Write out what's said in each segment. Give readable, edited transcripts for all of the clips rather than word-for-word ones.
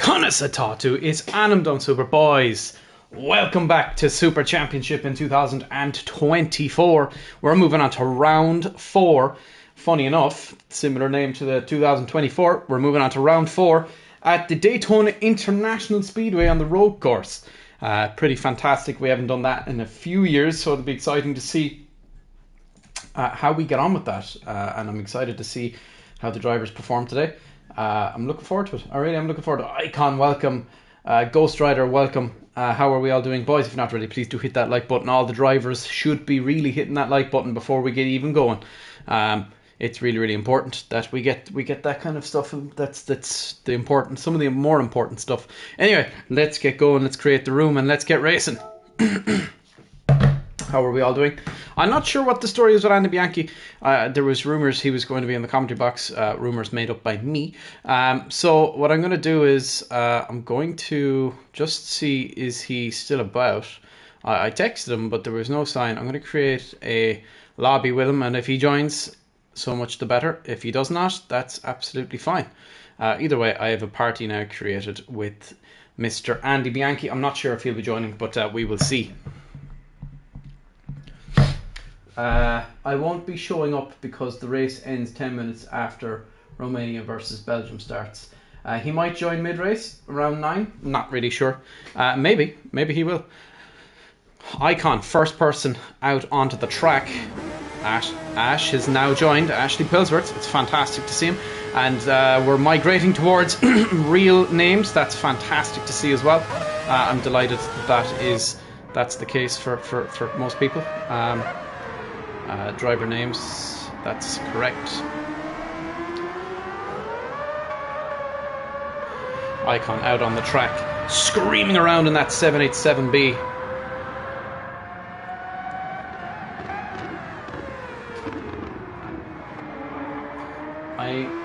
Conasatatu is Anam Done Super Boys. Welcome back to Super Championship in 2024. We're moving on to round 4. Funny enough, similar name to the 2024. We're moving on to round 4 at the Daytona International Speedway on the road course. Pretty fantastic. We haven't done that in a few years, so it'll be exciting to see how we get on with that. And I'm excited to see how the drivers perform today. I'm looking forward to it. I really am looking forward to it. Icon, welcome. Ghost Rider, welcome. How are we all doing? Boys, if you're not ready, please do hit that like button. All the drivers should be really hitting that like button before we get even going. It's really, really important that we get that kind of stuff. That's the important, some of the more important stuff. Anyway, let's get going. Let's create the room and let's get racing. How are we all doing? I'm not sure what the story is with Andy Bianchi. There was rumours he was going to be in the commentary box. Rumours made up by me. So what I'm going to do is I'm going to just see, is he still about? I texted him, but there was no sign. I'm going to create a lobby with him, and if he joins, so much the better. If he does not, that's absolutely fine. Either way, I have a party now created with Mr. Andy Bianchi. I'm not sure if he'll be joining, but we will see. I won't be showing up because the race ends 10 minutes after Romania versus Belgium starts. He might join mid-race around 9. Not really sure. Maybe he will. Icon, first person out onto the track. Ash has now joined. Ashley Pillsworth. It's fantastic to see him. And we're migrating towards real names. That's fantastic to see as well. I'm delighted that's the case for most people. Driver names, that's correct. Icon out on the track, screaming around in that 787B.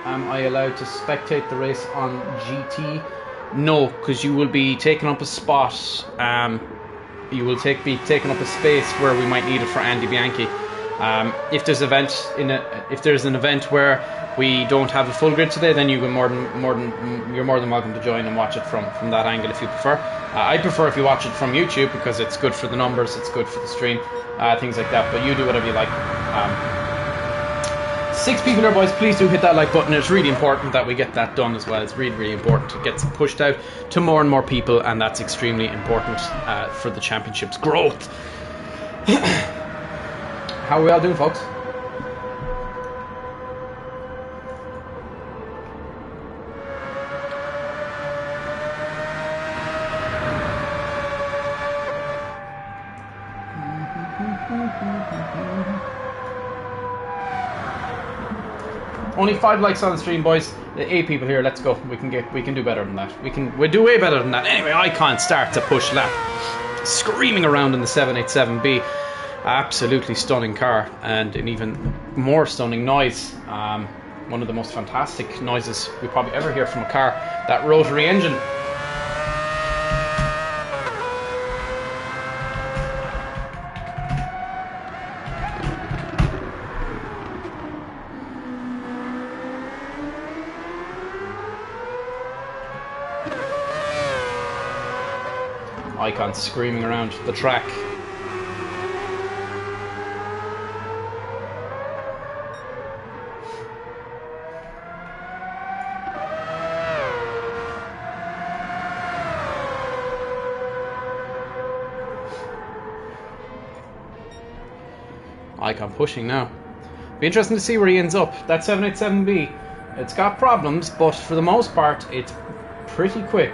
Am I allowed to spectate the race on GT? No, because you will be taking up a spot. You will be taking up a space where we might need it for Andy Bianchi. If there's an event where we don't have a full grid today, then you're more than welcome to join and watch it from that angle if you prefer. I prefer if you watch it from YouTube because it's good for the numbers, it's good for the stream, things like that. But you do whatever you like. 6 people here, boys. Please do hit that like button. It's really important that we get that done as well. It's really, really important to get pushed out to more and more people, and that's extremely important for the championship's growth. How are we all doing, folks? Only 5 likes on the stream, boys. 8 people here. Let's go. We can do better than that. We do way better than that. Anyway, Icon starts a push lap, screaming around in the 787B. Absolutely stunning car, and an even more stunning noise. One of the most fantastic noises we probably ever hear from a car. That rotary engine. Icon screaming around the track. Icon pushing now. Be interesting to see where he ends up. That 787B, it's got problems, but for the most part, it's pretty quick.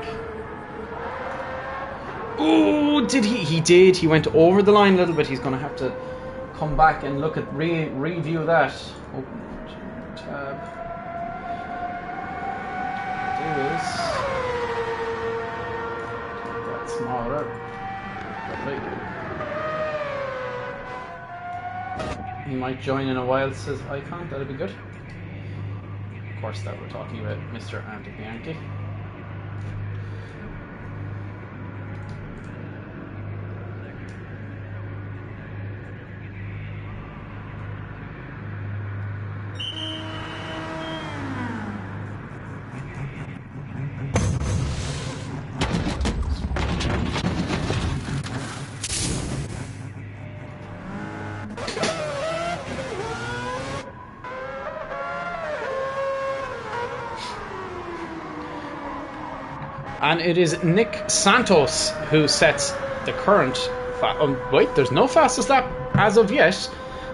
Ooh, did he? He did. He went over the line a little bit. He's going to have to come back and look at review that. Open tab. Do this. That smaller. He might join in a while, says Icon. That'd be good. Of course, that we're talking about Mr. Andy Bianchi. And it is Nick Santos who sets the current... wait, there's no fastest lap as of yet.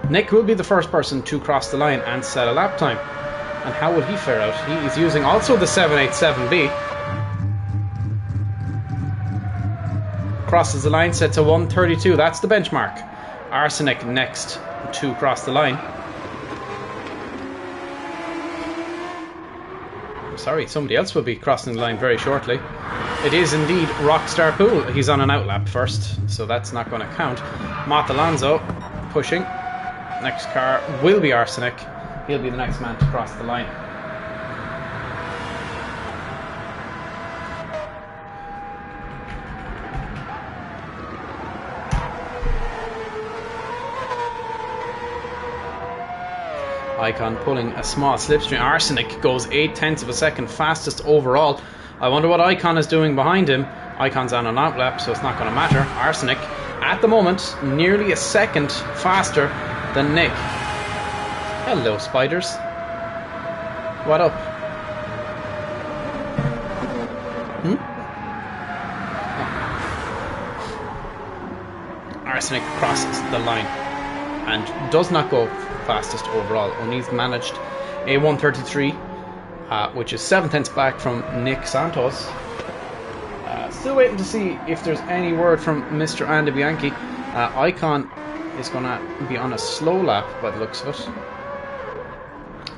Nick will be the first person to cross the line and set a lap time. And how will he fare out? He is using also the 787B. Crosses the line, sets a 1:32. That's the benchmark. Arsenic next to cross the line. Sorry, somebody else will be crossing the line very shortly. It is indeed Rockstar Pool. He's on an outlap first, so that's not going to count. Matt Alonso pushing. Next car will be Arsenic. He'll be the next man to cross the line. Icon pulling a small slipstream. Arsenic goes 0.8 of a second fastest overall. I wonder what Icon is doing behind him. Icon's on an outlap, so it's not going to matter. Arsenic, at the moment, nearly a second faster than Nick. Hello, spiders. What up? Arsenic crosses the line and does not go fastest overall. O'Neill's managed a 1:33, which is 7/10 back from Nick Santos. Still waiting to see if there's any word from Mr. Andy Bianchi. Icon is going to be on a slow lap by the looks of it.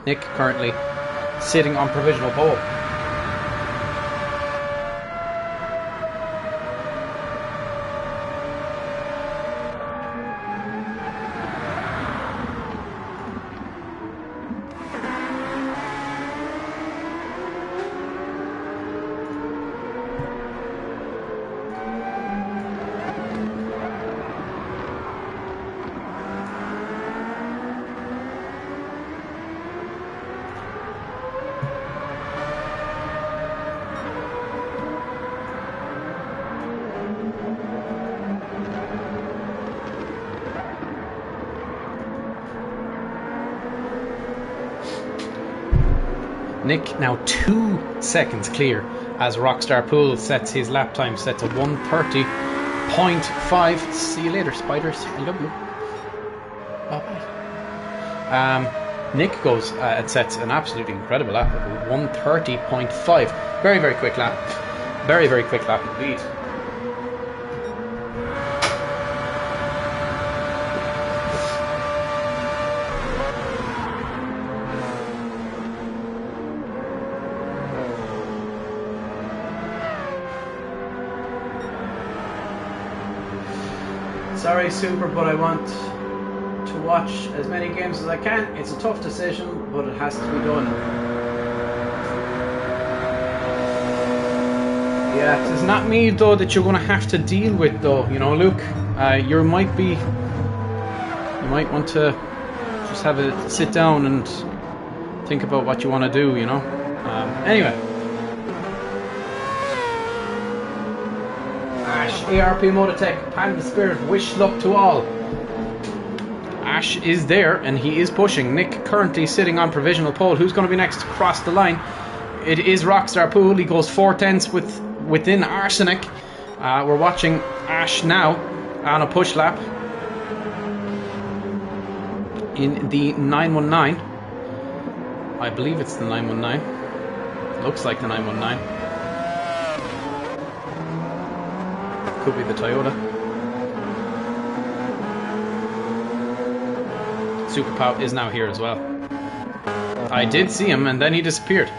Nick currently sitting on provisional pole. Nick now 2 seconds clear as Rockstar Pool sets his lap time set to 1:30.5. See you later, spiders. I love you. Bye bye. Nick goes and sets an absolutely incredible lap of 1:30.5. Very, very quick lap. Very, very quick lap indeed. Sorry, Super, but I want to watch as many games as I can. It's a tough decision, but it has to be done. Yeah, it's not me though that you're going to have to deal with though. You know, Luke, you might want to just have a sit down and think about what you want to do. You know. Anyway. Ash, ARP Mototech, Panda Spirit, wish luck to all. Ash is there and he is pushing. Nick currently sitting on provisional pole. Who's going to be next to cross the line? It is Rockstar Pool. He goes 4/10 within Arsenic. We're watching Ash now on a push lap in the 919. I believe it's the 919. Looks like the 919. Could be the Toyota. Super Pow is now here as well. I did see him and then he disappeared.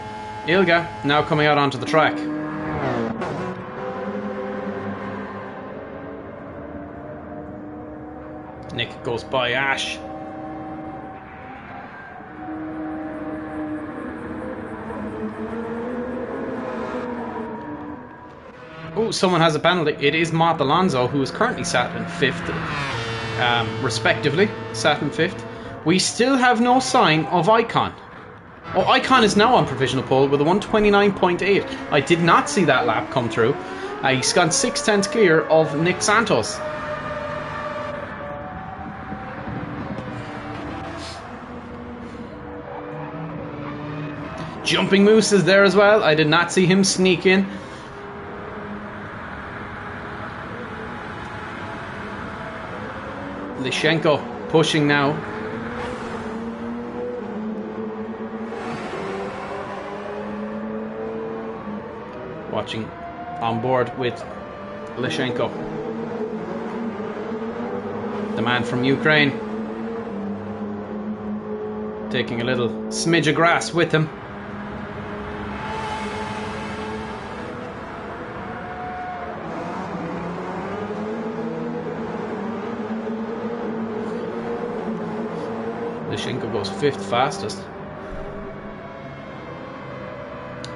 Ilga now coming out onto the track. Nick goes by Ash. Oh, someone has a penalty. It is Matt Alonso, who is currently sat in 5th, respectively. Sat in 5th. We still have no sign of Icon. Oh, Icon is now on provisional pole with a 1:29.8. I did not see that lap come through. He's gone 6/10 clear of Nick Santos. Jumping Moose is there as well. I did not see him sneak in. Lishenko pushing now. Watching on board with Lishenko, the man from Ukraine, taking a little smidge of grass with him. Lishenko goes 5th fastest.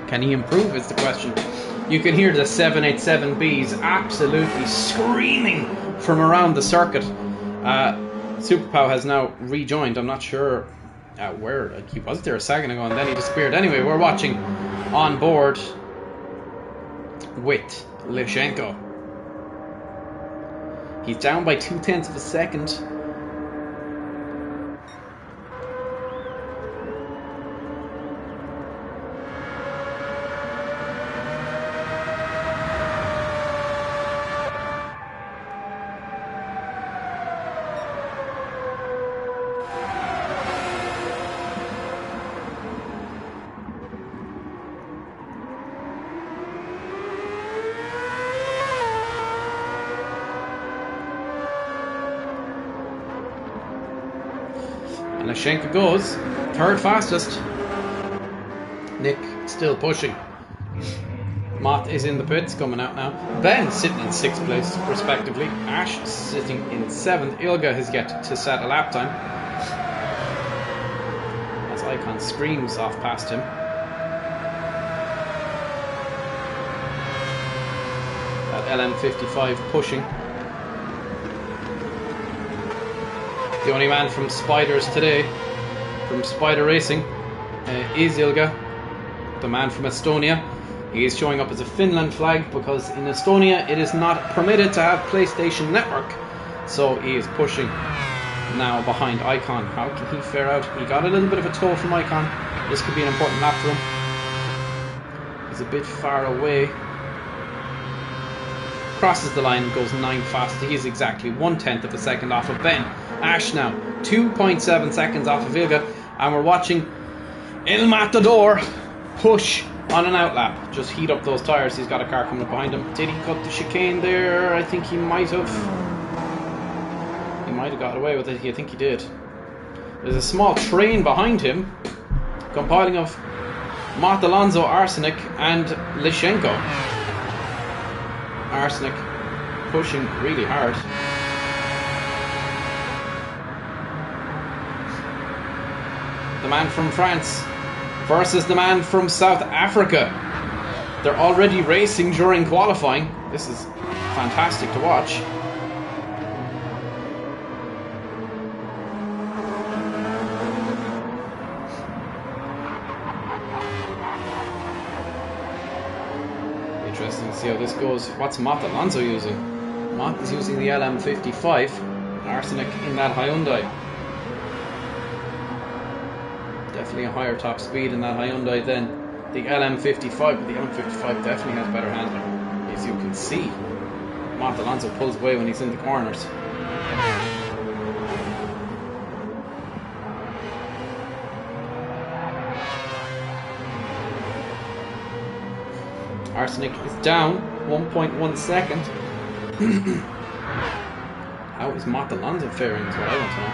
Can he improve is the question. You can hear the 787Bs absolutely screaming from around the circuit. Superpow has now rejoined. I'm not sure where, like, he was there a second ago and then he disappeared. Anyway, we're watching on board with Lishenko. He's down by 0.2 of a second. Lishenko goes 3rd fastest. Nick still pushing. Mott is in the pits, coming out now. Ben sitting in 6th place respectively. Ash sitting in 7th. Ilga has yet to set a lap time as Icon screams off past him. That LM55 pushing. The only man from Spiders today, from Spider Racing, is Ilga, the man from Estonia. He is showing up as a Finland flag because in Estonia it is not permitted to have PlayStation Network. So he is pushing now behind Icon. How can he fare out? He got a little bit of a tow from Icon. This could be an important lap for him. He's a bit far away. Crosses the line, goes 9th fast. He is exactly 1/10 of a second off of Ben. Ash now 2.7 seconds off of Ilga, and we're watching El Matador push on an outlap. Just heat up those tires. He's got a car coming up behind him. Did he cut the chicane there? I think he might have. He might have got away with it. I think he did. There's a small train behind him, compiling of Mott Alonso, Arsenic, and Lishenko. Arsenic pushing really hard. The man from France versus the man from South Africa. They're already racing during qualifying. This is fantastic to watch. Interesting to see how this goes. What's Mott Alonso using? Mott is using the LM55. Arsenic in that Hyundai. Definitely a higher top speed in that Hyundai than the LM55, but the LM55 definitely has better handling, as you can see. Mott Alonso pulls away when he's in the corners. Arsenic is down 1.1 second. How is Mott Alonso faring is what I want to know.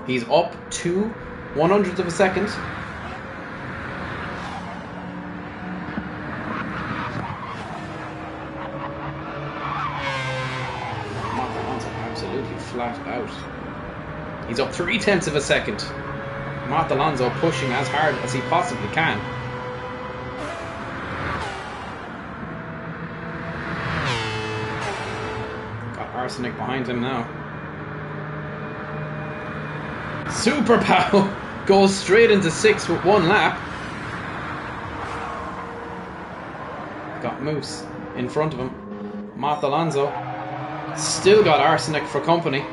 He's up to 1/100th of a second. Mott Alonso absolutely flat out. He's up 0.3 of a second. Mott Alonso pushing as hard as he possibly can. Got Arsenic behind him now. Superpow goes straight into 6th with 1 lap. Got Moose in front of him. Mott Alonso still got Arsenic for company.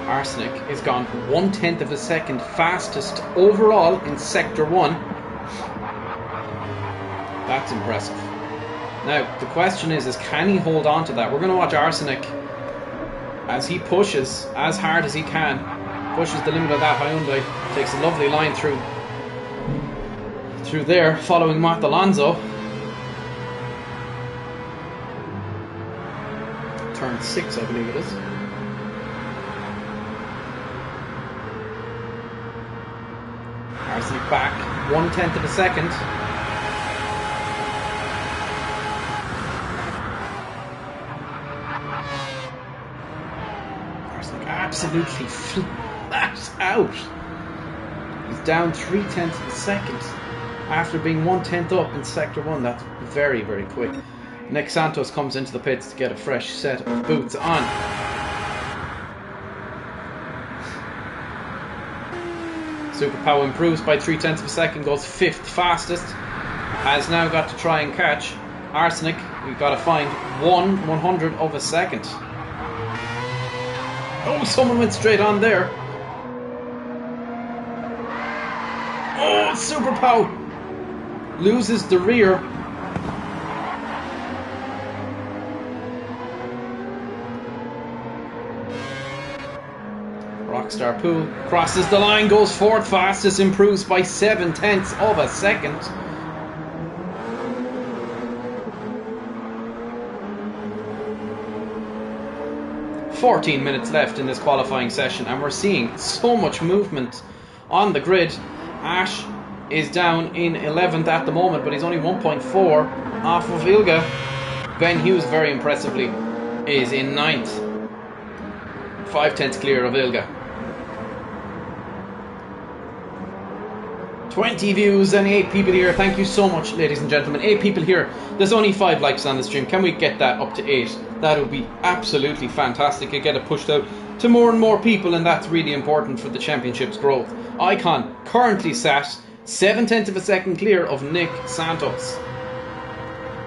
Arsenic is gone 1/10 of a second fastest overall in Sector 1. That's impressive. Now, the question is can he hold on to that? We're going to watch Arsenic as he pushes as hard as he can. Pushes the limit of that Hyundai. Takes a lovely line through there, following Matt Alonso. Turn 6, I believe it is. Arsenic back 1/10 of a second. Arsenic absolutely flat out. He's down 3/10 of a second after being 1/10 up in Sector 1. That's very, very quick. Nick Santos comes into the pits to get a fresh set of boots on. Super Power improves by 3/10 of a second, goes 5th fastest. Has now got to try and catch Arsenic. We've got to find 1/100 of a second. Oh, someone went straight on there. Oh, Super Power loses the rear. Rockstar Pool crosses the line, goes 4th fastest, improves by 7/10 of a second. "14 minutes left in this qualifying session, and we're seeing so much movement on the grid. Ash is down in 11th at the moment, but he's only 1.4 off of Ilga. Ben Hughes, very impressively, is in 9th. 5/10 clear of Ilga. 20 views and 8 people here. Thank you so much, ladies and gentlemen. 8 people here. There's only 5 likes on the stream. Can we get that up to 8? That would be absolutely fantastic. I get it pushed out to more and more people, and that's really important for the championship's growth. Icon currently sat 7/10 of a second clear of Nick Santos.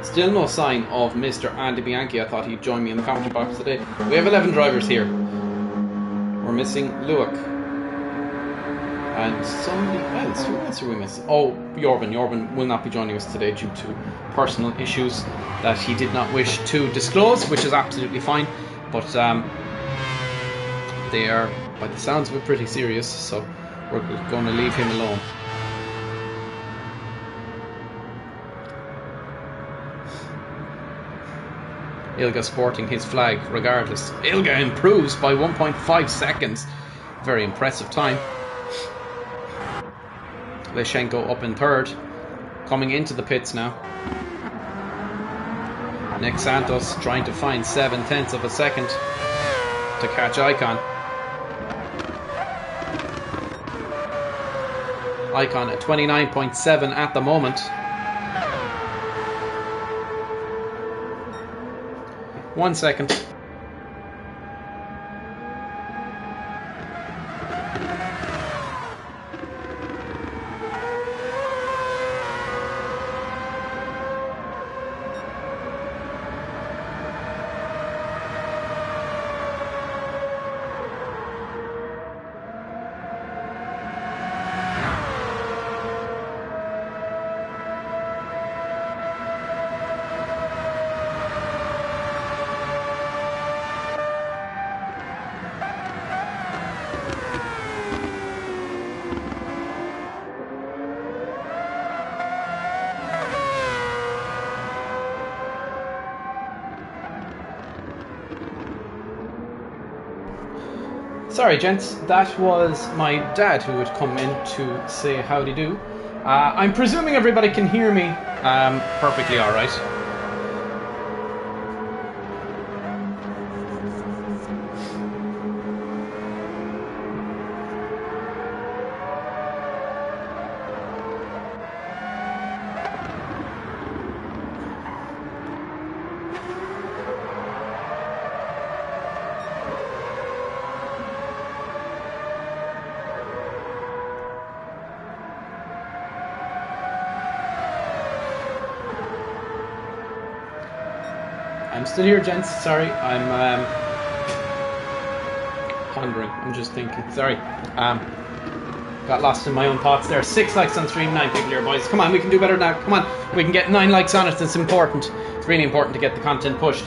Still no sign of Mr. Andy Bianchi. I thought he'd join me in the commentary box today. We have 11 drivers here. We're missing Luak. And somebody else. Who else are we missing? Oh, Jorben. Jorben will not be joining us today due to personal issues that he did not wish to disclose, which is absolutely fine. But they are, by the sounds of it, pretty serious. So we're going to leave him alone. Ilga sporting his flag regardless. Ilga improves by 1.5 seconds. Very impressive time. Leshenko up in 3rd. Coming into the pits now. Nick Santos trying to find 7/10 of a second to catch Icon. Icon at 29.7 at the moment. 1 second. Sorry, gents, that was my dad who had come in to say howdy do. I'm presuming everybody can hear me perfectly alright. I'm still here, gents. Sorry, I'm pondering. I'm just thinking. Sorry. Got lost in my own thoughts there. 6 likes on stream, 9 people here, boys. Come on, we can do better now. Come on, we can get 9 likes on it. It's important. It's really important to get the content pushed.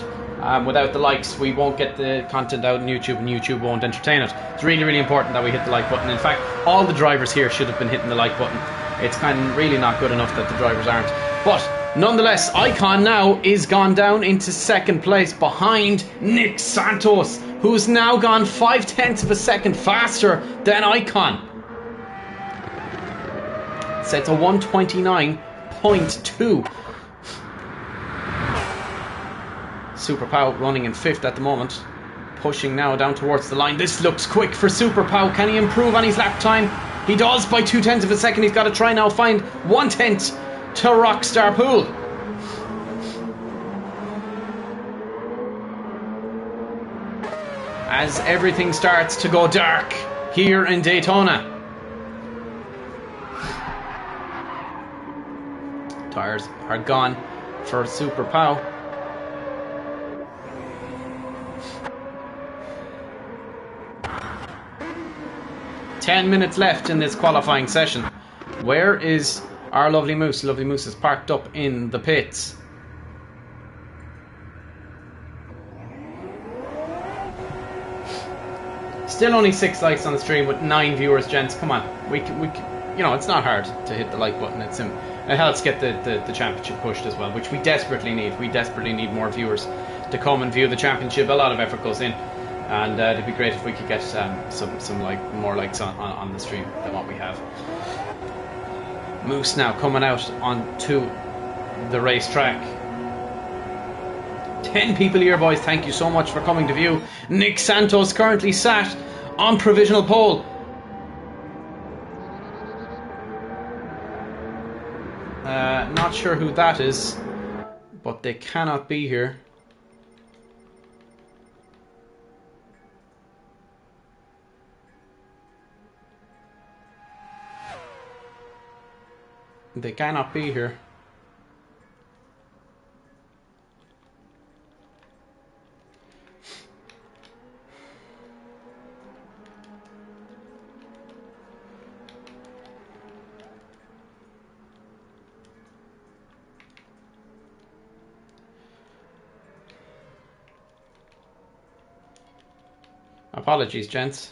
Without the likes, we won't get the content out on YouTube, and YouTube won't entertain it. It's really, really important that we hit the like button. In fact, all the drivers here should have been hitting the like button. It's kind of really not good enough that the drivers aren't. But nonetheless, Icon now is gone down into second place behind Nick Santos, who's now gone 0.5 of a second faster than Icon. Set to 129.2. Super Pow running in 5th at the moment. Pushing now down towards the line. This looks quick for Super Pow. Can he improve on his lap time? He does by 0.2 of a second. He's got to try now find 1/10 to Rockstar Pool. As everything starts to go dark here in Daytona. Tires are gone for Super Pow. Ten minutes left in this qualifying session. Where is our Lovely Moose? Lovely Moose is parked up in the pits. Still only 6 likes on the stream with 9 viewers, gents. Come on, we can, you know, it's not hard to hit the like button. It helps get the championship pushed as well, which we desperately need. We desperately need more viewers to come and view the championship. A lot of effort goes in, and it'd be great if we could get some more likes on the stream than what we have. Moose now coming out onto the racetrack. 10 people here, boys. Thank you so much for coming to view. Nick Santos currently sat on provisional pole. Not sure who that is, but they cannot be here. They cannot be here. Apologies, gents.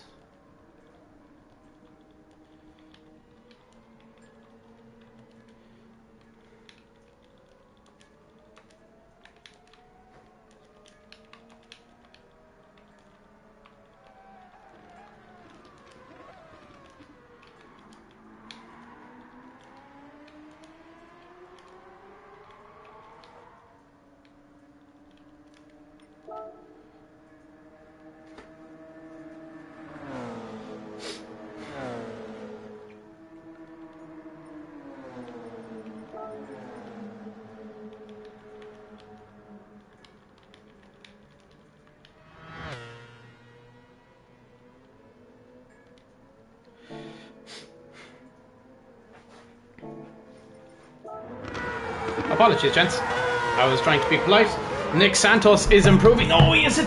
Apologies, gents. I was trying to be polite. Nick Santos is improving. Oh, he has a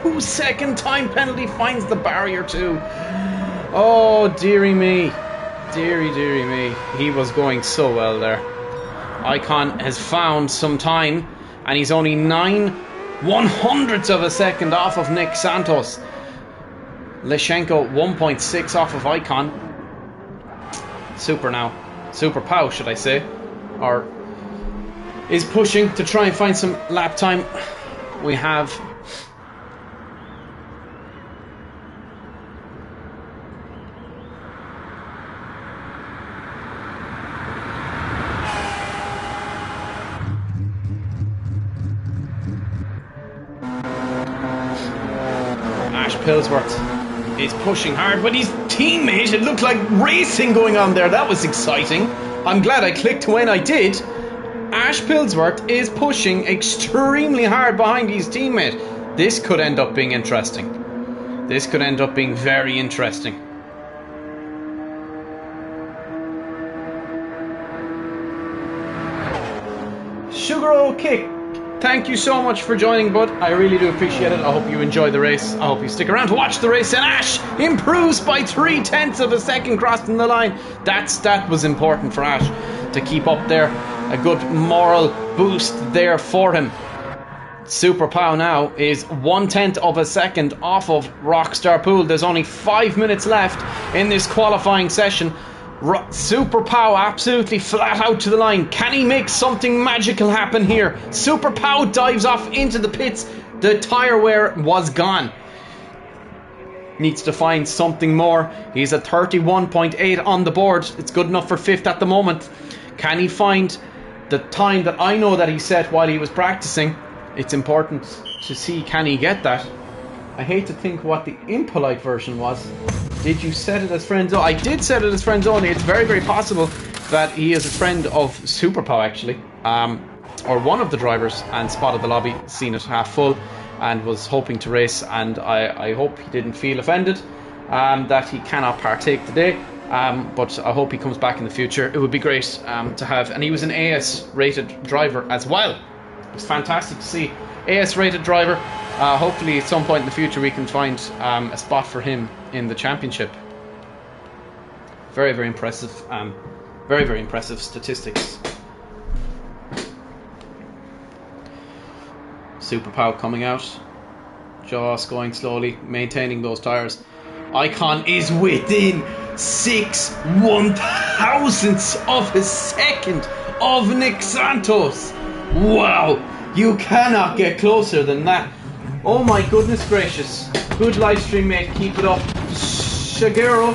2-second time penalty. Finds the barrier too. Oh, dearie me. Dearie me. He was going so well there. Icon has found some time, and he's only 9/100ths of a second off of Nick Santos. Leshenko 1.6 off of Icon. Super Pow, should I say, or is pushing to try and find some lap time. We have Ash Pillsworth is pushing hard, but his teammate, it looked like racing going on there. That was exciting. I'm glad I clicked when I did. Ash Pillsworth is pushing extremely hard behind his teammate. This could end up being interesting. This could end up being very interesting. Sugar O Kick Thank you so much for joining, bud. I really do appreciate it. I hope you enjoy the race. I hope you stick around to watch the race. And Ash improves by 0.3 of a second crossing the line. That was important for Ash to keep up there. A good moral boost there for him. Super Pow now is 1/10 of a second off of Rockstar Pool. There's only 5 minutes left in this qualifying session. Super Pow absolutely flat out to the line. Can he make something magical happen here? Super Pow dives off into the pits. The tyre wear was gone. Needs to find something more. He's at 31.8 on the board. It's good enough for 5th at the moment. Can he find the time that I know that he set while he was practicing? It's important to see, can he get that? I hate to think what the impolite version was. Did you set it as friends only? I did set it as friends only. It's very, very possible that he is a friend of Super Pow, actually. Or one of the drivers, and spotted the lobby, seen it half full, and was hoping to race. And I hope he didn't feel offended that he cannot partake today. But I hope he comes back in the future. It would be great to have. And he was an AS rated driver as well. It was fantastic to see. AS rated driver. Hopefully at some point in the future we can find a spot for him in the championship. Very, very impressive. Very, very impressive statistics. Super Pow coming out. Just going slowly, maintaining those tyres. Icon is within 6 1,000ths of a second of Nick Santos. Wow, you cannot get closer than that. Oh my goodness gracious. Good live stream, mate. Keep it up. Shigeru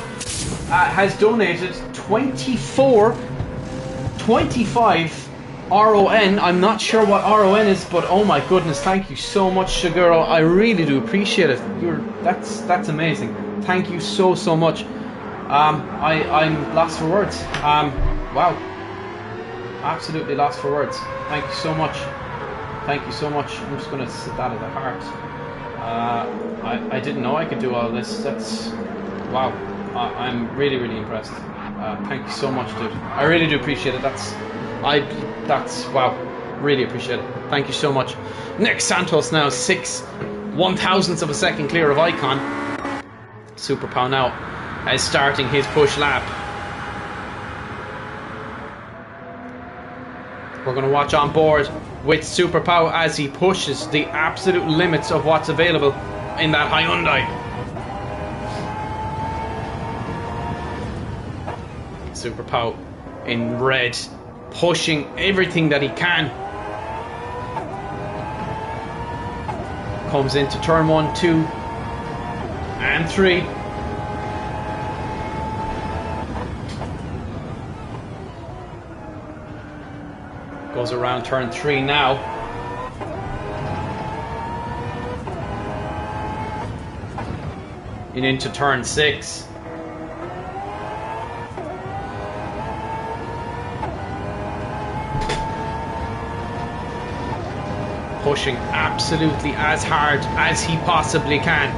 has donated 25 RON. I'm not sure what RON is, but oh my goodness, thank you so much, Shigeru. I really do appreciate it. That's amazing. Thank you so much. I'm lost for words. Wow. Absolutely lost for words. Thank you so much. Thank you so much. I'm just going to sit that at the heart. I didn't know I could do all this. That's... wow. I'm really, really impressed. Thank you so much, dude. I really do appreciate it. That's... wow. Really appreciate it. Thank you so much. Nick Santos now 6 1,000ths of a second clear of Icon. Super Pow now is starting his push lap. We're going to watch on board with Super Pow as he pushes the absolute limits of what's available in that Hyundai. Super Pow in red, pushing everything that he can. Comes into turn 1, 2 and 3. Goes around turn 3 now. And into turn 6. Pushing absolutely as hard as he possibly can.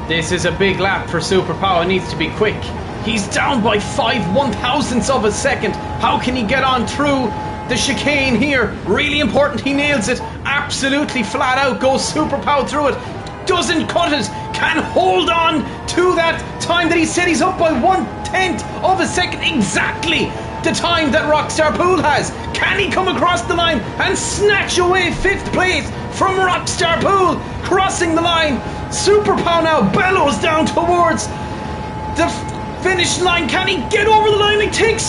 This is a big lap for Super Pow. It needs to be quick. He's down by 5 1,000ths of a second. How can he get on through the chicane here? Really important. He nails it. Absolutely flat out goes Super Pow through it. Doesn't cut it. Can hold on to that time that he said. He's up by 1/10 of a second. Exactly the time that Rockstar Pool has. Can he come across the line and snatch away 5th place from Rockstar Pool? Crossing the line. Super Pow now bellows down towards the finish line. Can he get over the line? He can,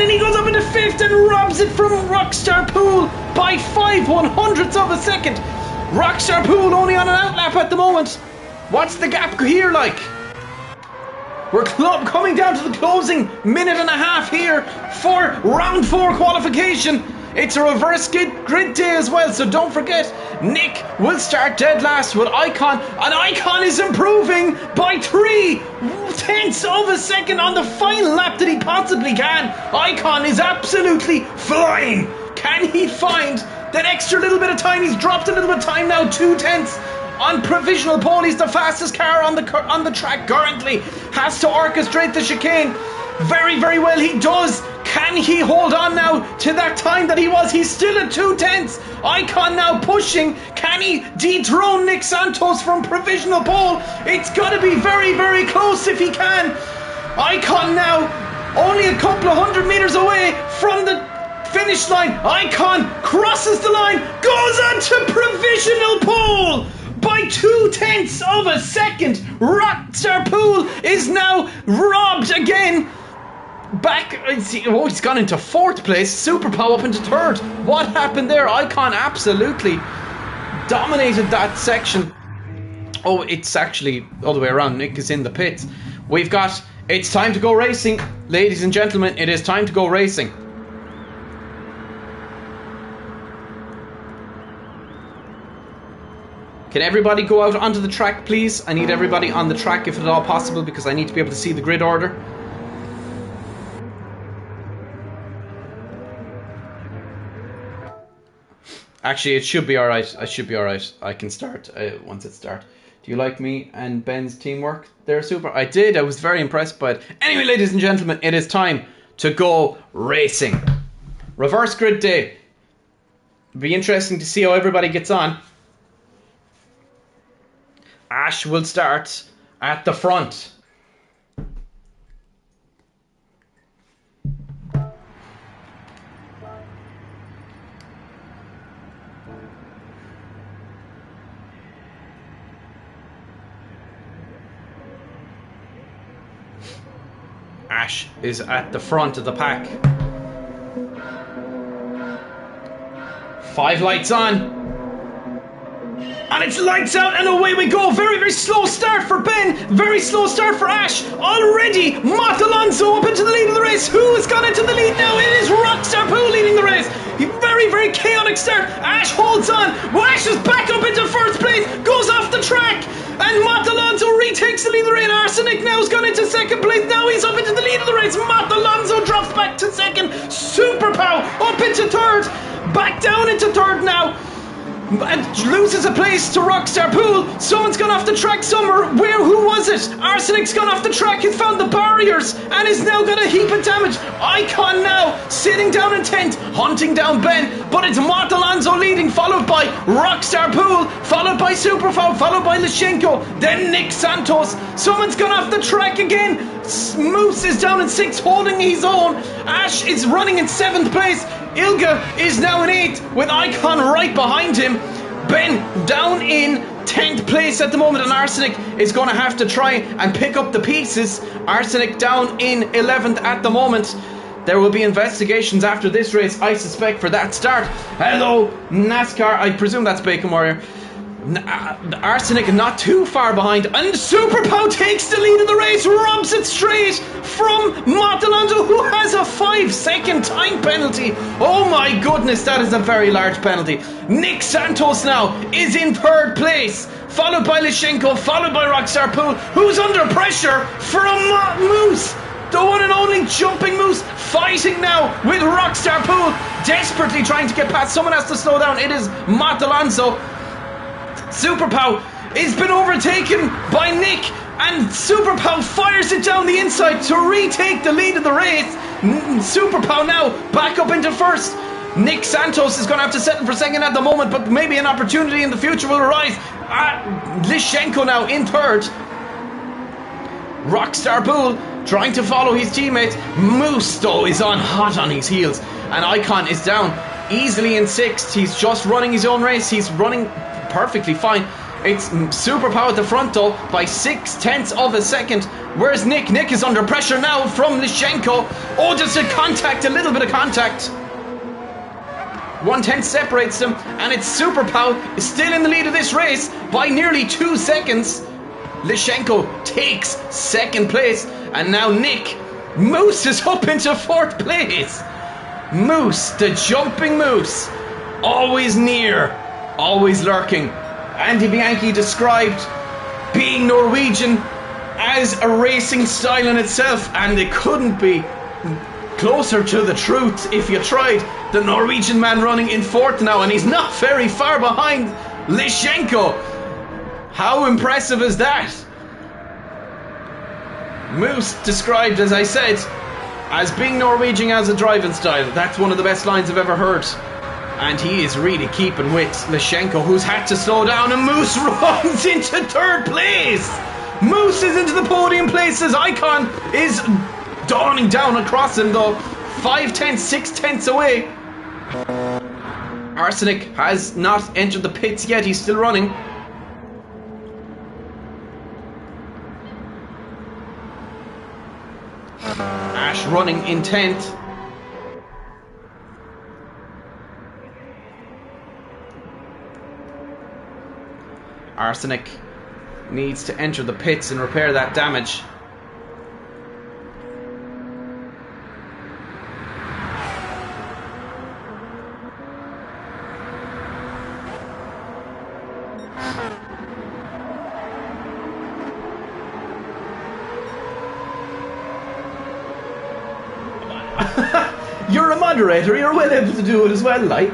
and he goes up into 5th and robs it from Rockstar Pool by 5 100ths of a second. Rockstar Pool only on an outlap at the moment. What's the gap here like? We're coming down to the closing minute and a half here for round 4 qualification. It's a reverse grid day as well, so don't forget, Nick will start dead last with Icon, and Icon is improving by 3 tenths of a second on the final lap that he possibly can. Icon is absolutely flying. Can he find that extra little bit of time? He's dropped a little bit of time now, 2 tenths. On provisional pole, he's the fastest car on the track currently. Has to orchestrate the chicane very, very well. He does. Can he hold on now to that time that he was? He's still at 2/10. Icon now pushing. Can he dethrone Nick Santos from provisional pole? It's got to be very, very close if he can. Icon now only a couple of 100 meters away from the finish line. Icon crosses the line, goes on to provisional pole by 2/10 of a second. Rockstar Pool is now robbed again. Back, oh, he's gone into 4th place. Super Pow up into 3rd. What happened there? Icon absolutely dominated that section. Oh, it's actually all the way around. Nick is in the pits. We've got, it's time to go racing. Ladies and gentlemen, it is time to go racing. Can everybody go out onto the track, please? I need everybody on the track if at all possible, because I need to be able to see the grid order. Actually, it should be alright. I should be alright. I can start once it starts. Do you like me and Ben's teamwork? They're super. I did. I was very impressed by it. Anyway, ladies and gentlemen, it is time to go racing. Reverse grid day. It'll be interesting to see how everybody gets on. Ash will start at the front. Ash is at the front of the pack. 5 lights on. And it's lights out and away we go. Very, very slow start for Ben. Very slow start for Ash. Already, Mott Alonso up into the lead of the race. Who has gone into the lead now? It is Rockstar Poo leading the race. Very, very chaotic start. Ash holds on. Well, Ash is back up into 1st place. Goes off the track. And Mott Alonso retakes the lead of the race. Arsenic now has gone into 2nd place. Now he's up into the lead of the race. Mott Alonso drops back to 2nd. Super Pow up into 3rd. Back down into 3rd now. And loses a place to Rockstar Pool. Someone's gone off the track somewhere. Who was it? Arsenic's gone off the track. He's found the barriers and is now got a heap of damage. Icon now sitting down in 10th, hunting down Ben. But it's Mott Alonso leading, followed by Rockstar Pool, followed by Superfoul, followed by Lashenko, then Nick Santos. Someone's gone off the track again. Moose is down in 6th, holding his own. Ash is running in 7th place. Ilga is now in 8th with Icon right behind him. Ben down in 10th place at the moment, and Arsenic is going to have to try and pick up the pieces. Arsenic down in 11th at the moment. There will be investigations after this race, I suspect, for that start. Hello, NASCAR. I presume that's Bacon Warrior. Arsenic not too far behind, and Super Pow takes the lead of the race, robs it straight from Mott Alonso, who has a 5-second time penalty. Oh my goodness, that is a very large penalty. Nick Santos now is in 3rd place, followed by Lashenko, followed by Rockstar Pool, who's under pressure from Moose. The one and only Jumping Moose fighting now with Rockstar Pool, desperately trying to get past. Someone has to slow down. It is Mott Alonso. Super Pow has been overtaken by Nick, and Super Pow fires it down the inside to retake the lead of the race. Super Pow now back up into 1st. Nick Santos is going to have to settle for 2nd at the moment, but maybe an opportunity in the future will arise. Lashenko now in 3rd. Rockstar Pool trying to follow his teammates. Moose though is on hot on his heels, and Icon is down easily in 6th. He's just running his own race. He's running perfectly fine. It's Super Power at the front though by 6/10 of a second. Where's Nick? Nick is under pressure now from Lashenko. Oh, just a little bit of contact. 1/10 separates them, and it's Super Pow still in the lead of this race by nearly 2 seconds. Lashenko takes 2nd place, and now Nick Moose is up into 4th place. Moose, the Jumping Moose, always near, always lurking. Andy Bianchi described being Norwegian as a racing style in itself, and it couldn't be closer to the truth if you tried. The Norwegian man running in 4th now, and he's not very far behind Lashenko. How impressive is that? Moose described, as I said, As being Norwegian as a driving style, that's one of the best lines I've ever heard. And he is really keeping with Lashenko, who's had to slow down, and Moose runs into 3rd place. Moose is into the podium places. Icon is dawning down across him though. 5/10, 6/10 away. Arsenic has not entered the pits yet. He's still running. Ash running in 10th. Arsenic needs to enter the pits and repair that damage. You're a moderator, you're well able to do it as well, like.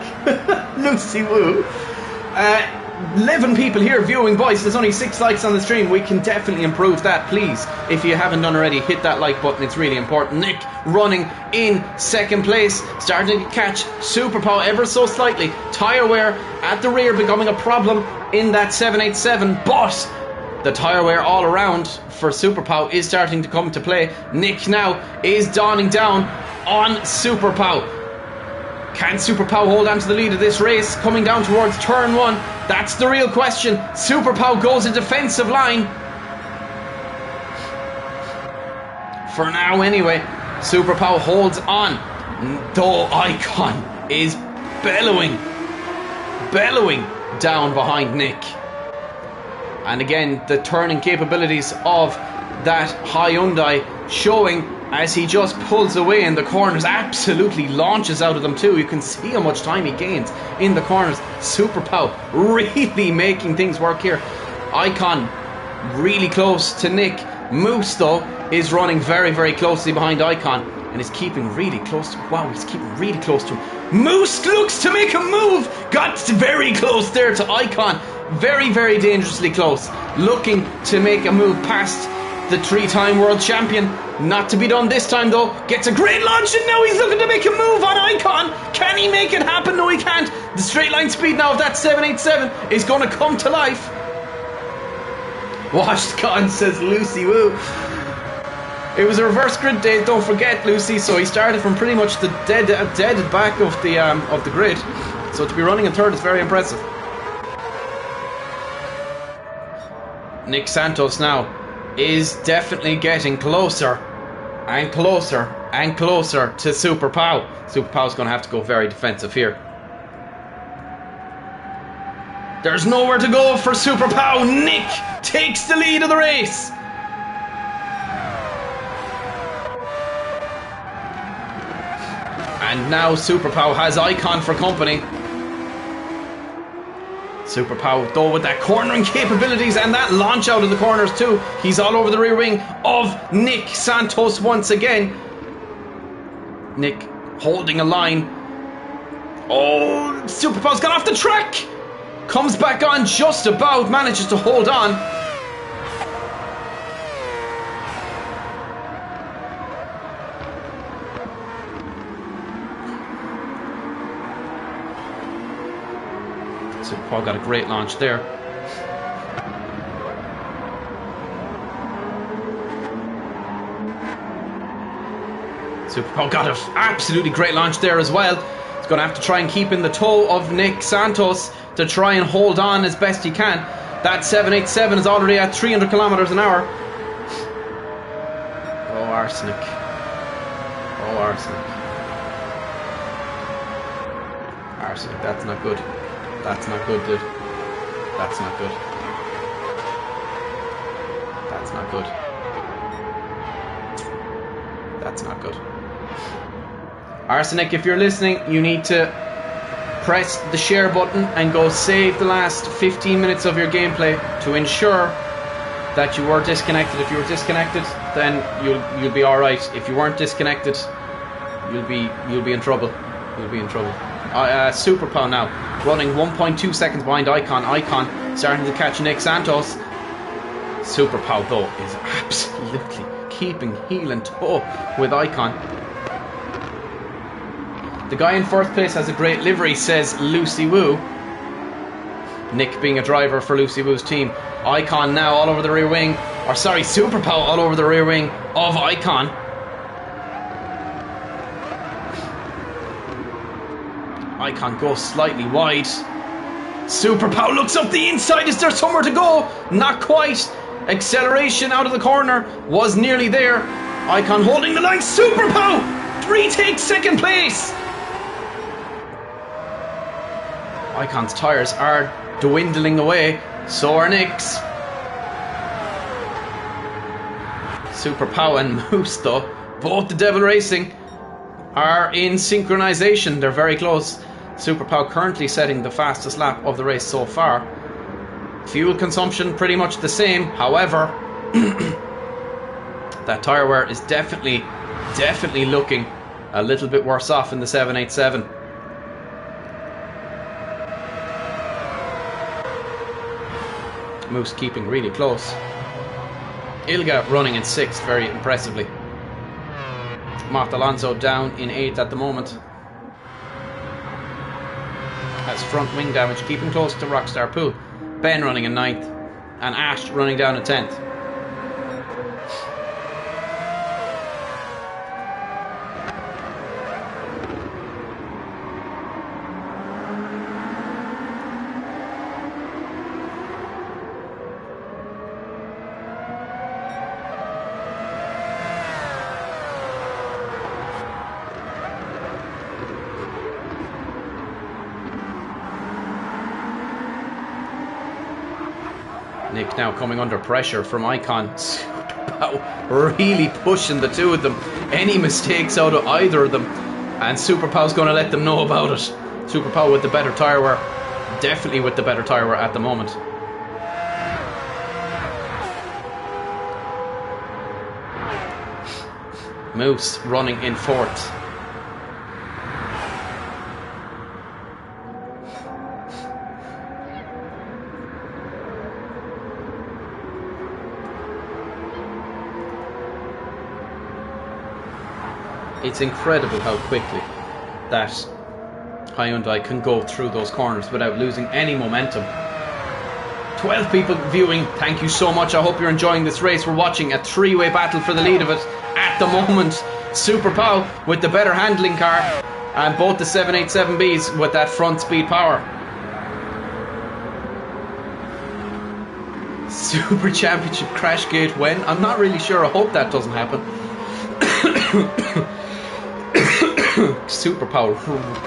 Lucy Woo. 11 people here viewing, boys. There's only 6 likes on the stream. We can definitely improve that. Please, if you haven't done already, hit that like button. It's really important. Nick running in 2nd place, starting to catch Superpow ever so slightly. Tyre wear at the rear becoming a problem in that 787, but the tyre wear all around for Superpow is starting to come to play. Nick now is dawning down on Superpow. Can Superpow hold on to the lead of this race? Coming down towards turn 1. That's the real question. Superpow goes a defensive line. For now anyway. Superpow holds on. Though Icon is bellowing down behind Nick. And again, the turning capabilities of that Hyundai showing as he just pulls away in the corners, absolutely launches out of them too. You can see how much time he gains in the corners. Superpow really making things work here. Icon really close to Nick. Moose though is running very, very closely behind Icon and is keeping really close to, wow, he's keeping really close to him. Moose looks to make a move, got very close there to Icon, very, very dangerously close, looking to make a move past the 3-time world champion. Not to be done this time though. Gets a great launch and now he's looking to make a move on Icon. Can he make it happen? No, he can't. The straight line speed now of that 787 is going to come to life. Washed gone, says Lucy Woo. It was a reverse grid day, don't forget, Lucy. So he started from pretty much the dead back of the grid. So to be running in 3rd is very impressive. Nick Santos now is definitely getting closer and closer and closer to Superpow. Superpow's going to have to go very defensive here. There's nowhere to go for Superpow. Nick takes the lead of the race. And now Superpow has Icon for company. Superpow though with that cornering capabilities and that launch out of the corners too. He's all over the rear wing of Nick Santos once again. Nick holding a line. Oh, Superpow's gone off the track. Comes back on just about, manages to hold on. Superpow got a great launch there. Superpow got an absolutely great launch there as well. He's going to have to try and keep in the toe of Nick Santos to try and hold on as best he can. That 787 is already at 300 kilometers an hour. Oh, Arsenic. Oh, Arsenic. Arsenic, that's not good. That's not good, dude. That's not good. That's not good. That's not good. Arsenic, if you're listening, you need to press the share button and go save the last 15 minutes of your gameplay to ensure that you were disconnected. If you were disconnected, then you'll be alright. If you weren't disconnected, you'll be in trouble. You'll be in trouble. Superpow now running 1.2 seconds behind Icon. Icon starting to catch Nick Santos. Superpow though is absolutely keeping heel and toe with Icon. The guy in first place has a great livery, says Lucy Woo. Nick being a driver for Lucy Woo's team. Icon now all over the rear wing. Or sorry, Super Pow all over the rear wing of Icon. Icon goes slightly wide. Super Pow looks up the inside. Is there somewhere to go? Not quite. Acceleration out of the corner was nearly there. Icon holding the line. Super Pow retakes second place. Icon's tyres are dwindling away. So are Nick's. Super Pow and Moose, though, both the Devil Racing, are in synchronization. They're very close. Super Pow currently setting the fastest lap of the race so far. Fuel consumption pretty much the same. However, that tyre wear is definitely looking a little bit worse off in the 787. Moose keeping really close. Ilga running in 6th very impressively. Mott Alonso down in 8th at the moment. Has front wing damage, keeping close to Rockstar Pool. Ben running in 9th. And Ash running down in 10th. Nick now coming under pressure from Icon. Super Pow really pushing the two of them. Any mistakes out of either of them, and Super Pow's going to let them know about it. Super Pow with the better tyre wear. Definitely with the better tyre wear at the moment. Moose running in 4th. It's incredible how quickly that Hyundai can go through those corners without losing any momentum. 12 people viewing, thank you so much. I hope you're enjoying this race. We're watching a 3-way battle for the lead of it at the moment. Super Pow with the better handling car, and both the 787Bs with that front speed power. Super Championship crash gate when? I'm not really sure. I hope that doesn't happen. Super Power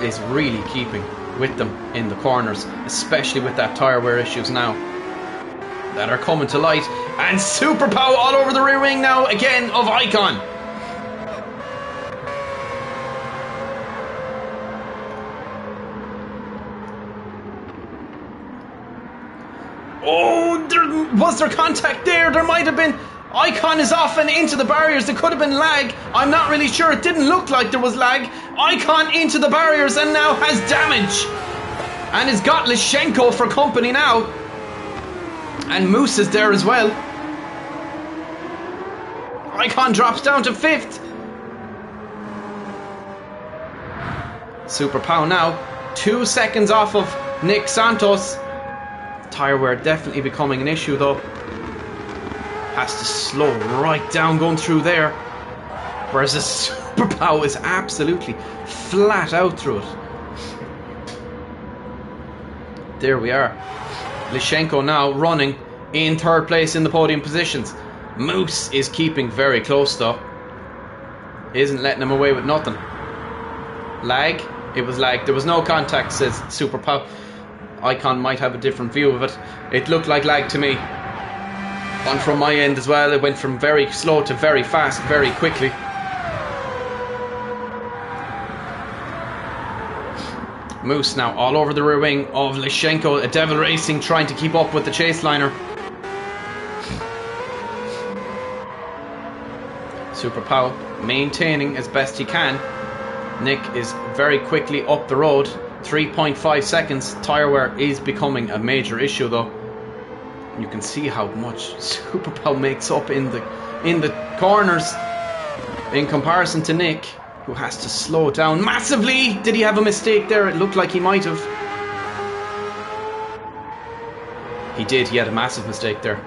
is really keeping with them in the corners, especially with that tyre wear issues now that are coming to light. And Super Power all over the rear wing now again of Icon. Oh, was there contact there? There might have been. Icon is off and into the barriers. There could have been lag. I'm not really sure. It didn't look like there was lag. Icon into the barriers and now has damage. And has got Lishenko for company now. And Moose is there as well. Icon drops down to 5th. Super Pow now 2 seconds off of Nick Santos. Tyre wear definitely becoming an issue though. Has to slow right down going through there. Whereas the Super Pow is absolutely flat out through it. There we are. Lishenko now running in 3rd place in the podium positions. Moose is keeping very close though. Isn't letting him away with nothing. Lag? It was lag. There was no contact, says Super Pow. Icon might have a different view of it. It looked like lag to me. And from my end as well, it went from very slow to very fast very quickly. Moose now all over the rear wing of Lishenko. A Devil Racing trying to keep up with the chase liner. Super Pow maintaining as best he can. Nick is very quickly up the road. 3.5 seconds. Tyre wear is becoming a major issue though. You can see how much Super Pow makes up in the corners in comparison to Nick. who has to slow down massively. Did he have a mistake there? It looked like he might have. He did. He had a massive mistake there.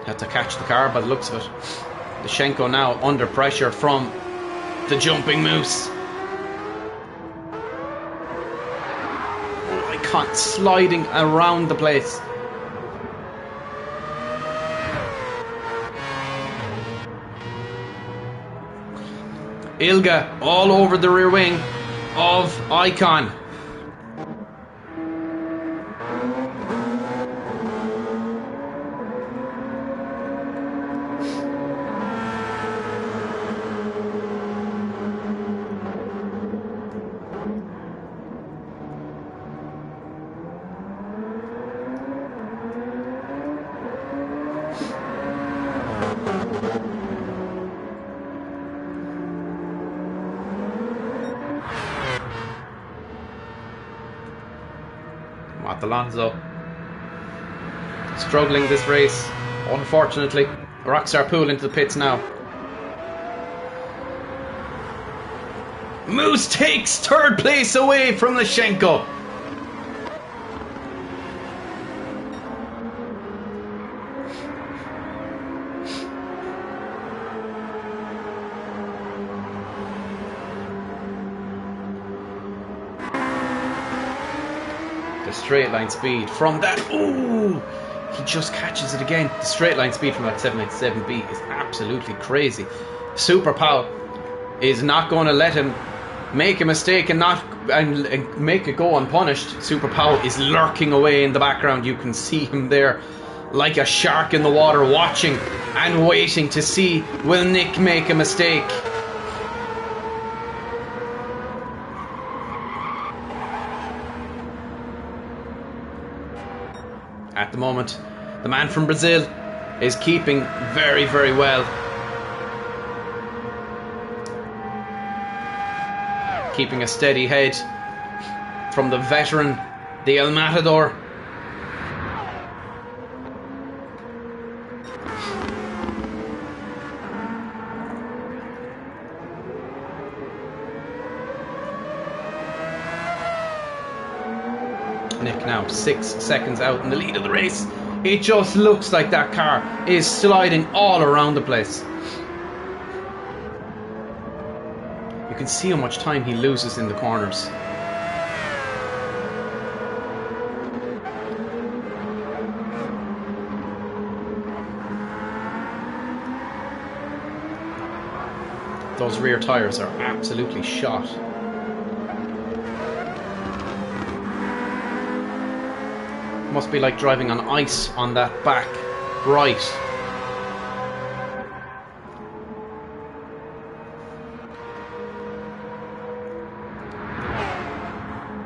Had to catch the car by the looks of it. Lashenko now under pressure from the jumping moose. Oh, I can't. Sliding around the place. Ilga all over the rear wing of Icon. Alonso struggling this race, unfortunately. Rockstar pull into the pits now. Moose takes third place away from Lashenko. Straight line speed from that. Ooh, he just catches it again. The straight line speed from that 787B is absolutely crazy. Super Pal is not going to let him make a mistake and make it go unpunished. Super Pal is lurking away in the background. You can see him there like a shark in the water, watching and waiting to see, will Nick make a mistake? At the moment, the man from Brazil is keeping very, very well. Keeping a steady head from the veteran, the El Matador. Nick now 6 seconds out in the lead of the race. It just looks like that car is sliding all around the place. You can see how much time he loses in the corners. Those rear tyres are absolutely shot. Must be like driving on ice on that back right.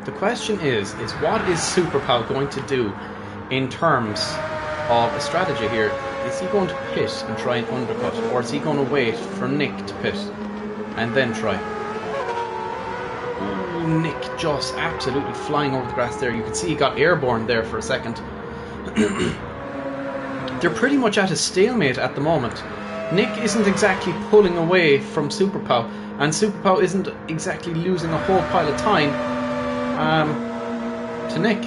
The question is what is Super Pal going to do in terms of a strategy here? Is he going to pit and try and undercut, or is he going to wait for Nick to pit and then try? Nick just absolutely flying over the grass there. You can see he got airborne there for a second. They're pretty much at a stalemate at the moment. Nick isn't exactly pulling away from Super Pal, and Super Pal isn't exactly losing a whole pile of time to Nick.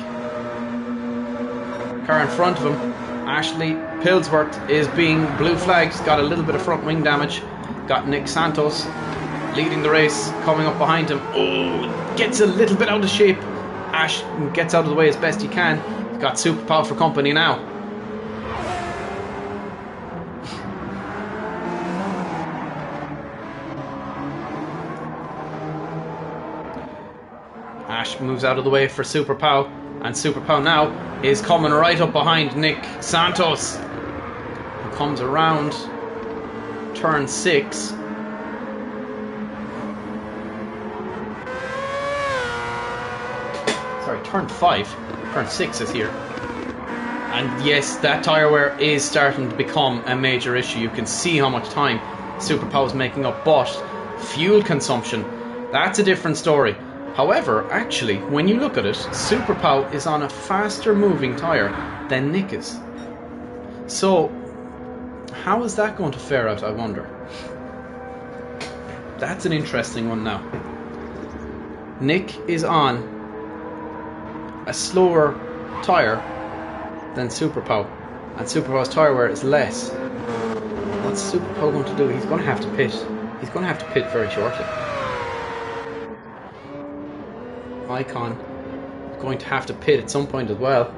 Car in front of him, Ashley Pillsworth, is being blue flagged. He's got a little bit of front wing damage. Got Nick Santos leading the race, coming up behind him. Oh, gets a little bit out of shape. Ash gets out of the way as best he can. He's got Super Pal for company now. Ash moves out of the way for Super Pal, and Super Pal now is coming right up behind Nick Santos, who comes around turn 6. Sorry, turn 5. Turn 6 is here. And yes, that tyre wear is starting to become a major issue. You can see how much time Super Pal is making up, but fuel consumption, that's a different story. However, actually, when you look at it, Super Pal is on a faster moving tyre than Nick is. So, how is that going to fare out, I wonder? That's an interesting one now. Nick is on a slower tyre than Super Pow, and Super Pow's tyre wear is less. What's Super Pow going to do? He's going to have to pit. He's going to have to pit very shortly. Icon is going to have to pit at some point as well.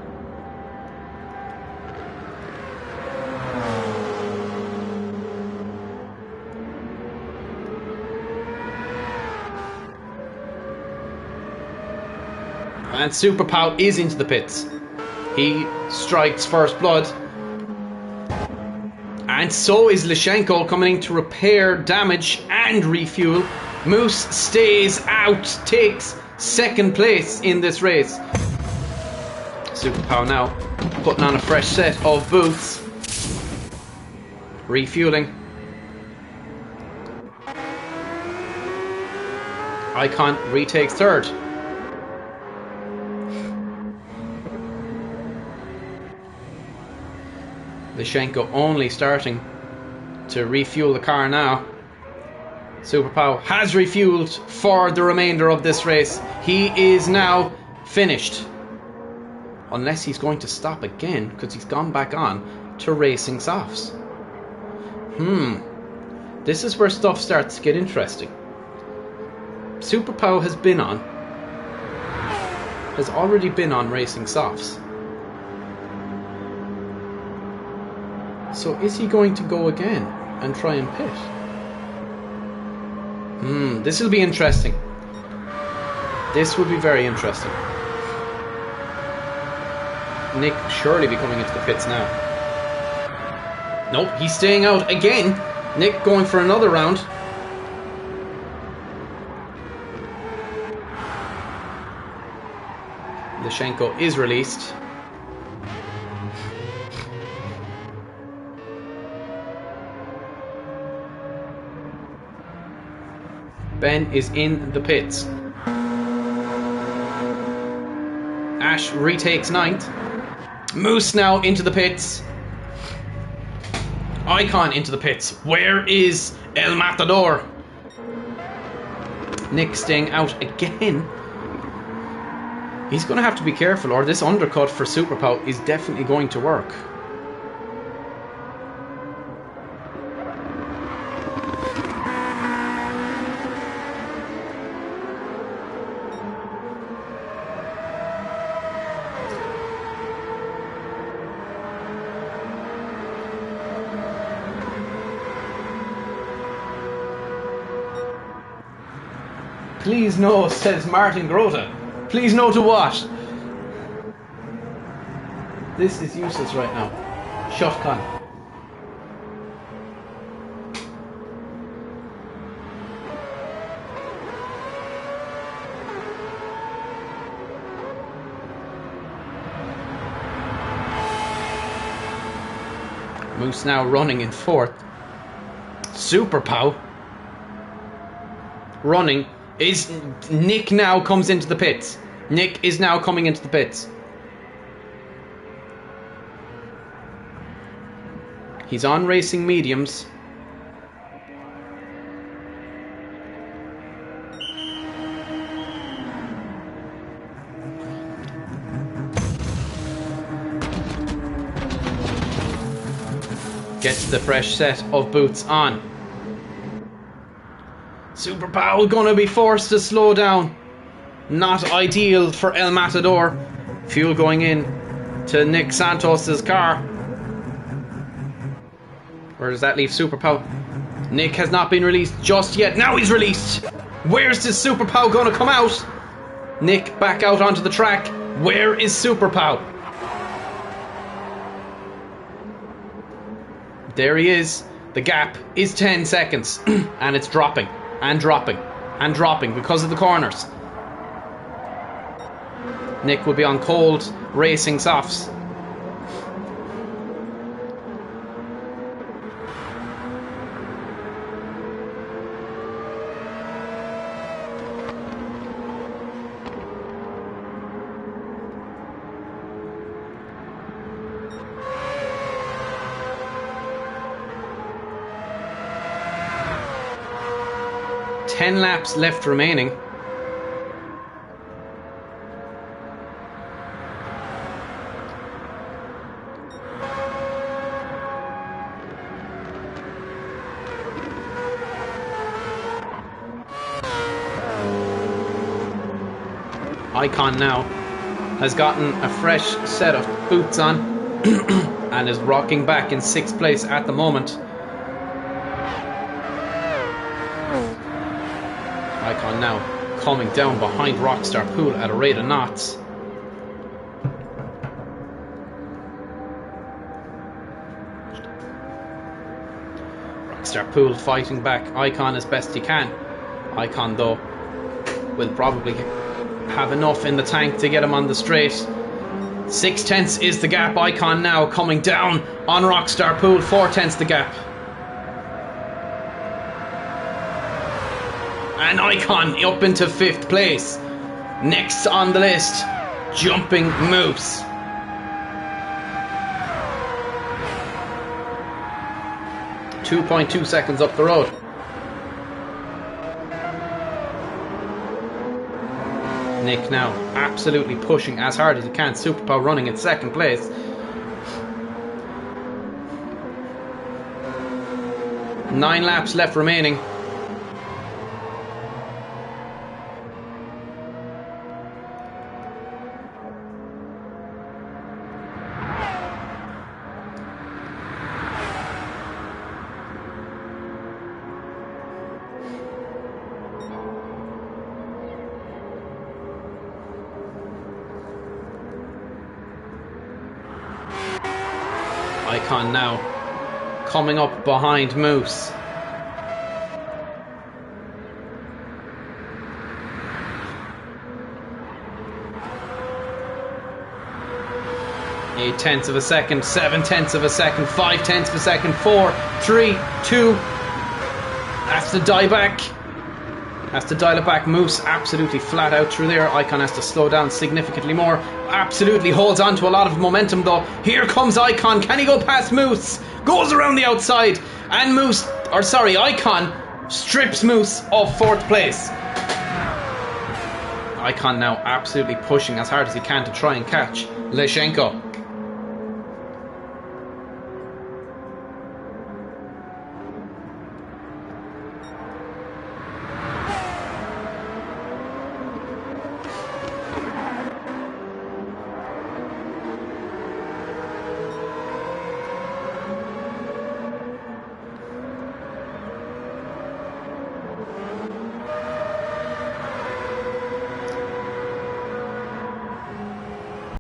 And Super Pow is into the pits. He strikes first blood. And so is Lashenko coming in to repair damage and refuel. Moose stays out, takes second place in this race. Super Pow now putting on a fresh set of boots. Refueling. Icon retakes third. Lashenko only starting to refuel the car now. Super Pow has refueled for the remainder of this race. He is now finished. Unless he's going to stop again, because he's gone back on to racing softs. This is where stuff starts to get interesting. Super Pow has already been on racing softs. So is he going to go again and try and pit? This will be interesting. This will be very interesting. Nick surely be coming into the pits now. Nope, he's staying out again. Nick going for another round. Lashenko is released. Ben is in the pits. Ash retakes ninth. Moose now into the pits. Icon into the pits. Where is El Matador? Nick staying out again. He's going to have to be careful, or this undercut for Super Pow is definitely going to work. Please no, says Martin Grota. Please no to what? This is useless right now. Shotgun. Moose now running in fourth. Super Pow running. Is Nick now comes into the pits. Nick is now coming into the pits. He's on racing mediums. Gets the fresh set of boots on. Super Pow gonna be forced to slow down. Not ideal for El Matador. Fuel going in to Nick Santos's car. Where does that leave Super Pow? Nick has not been released just yet. Now he's released. Where's this Super Pow gonna come out? Nick back out onto the track. Where is Super Pow? There he is. The gap is 10 seconds. And it's dropping. And dropping. And dropping because of the corners. Nick will be on cold racing softs. 10 laps left remaining. Icon now has gotten a fresh set of boots on and is rocking back in 6th place at the moment. Icon now coming down behind Rockstar Pool at a rate of knots. Rockstar Pool fighting back Icon as best he can. Icon though will probably have enough in the tank to get him on the straight. 6/10 is the gap. Icon now coming down on Rockstar Pool. 4/10 the gap. And Icon up into 5th place. Next on the list, Jumping Moose. .2 seconds up the road. Nick now absolutely pushing as hard as he can. Superpower running in 2nd place. Nine laps left remaining. Icon now coming up behind Moose. .8 of a second, 7/10 of a second, 5/10 of a second, 4, 3, 2. Has to die back. Has to dial it back. Moose absolutely flat out through there. Icon has to slow down significantly more. Absolutely holds on to a lot of momentum though. Here comes Icon. Can he go past Moose? Goes around the outside. And Icon strips Moose of 4th place. Icon now absolutely pushing as hard as he can to try and catch Leshenko.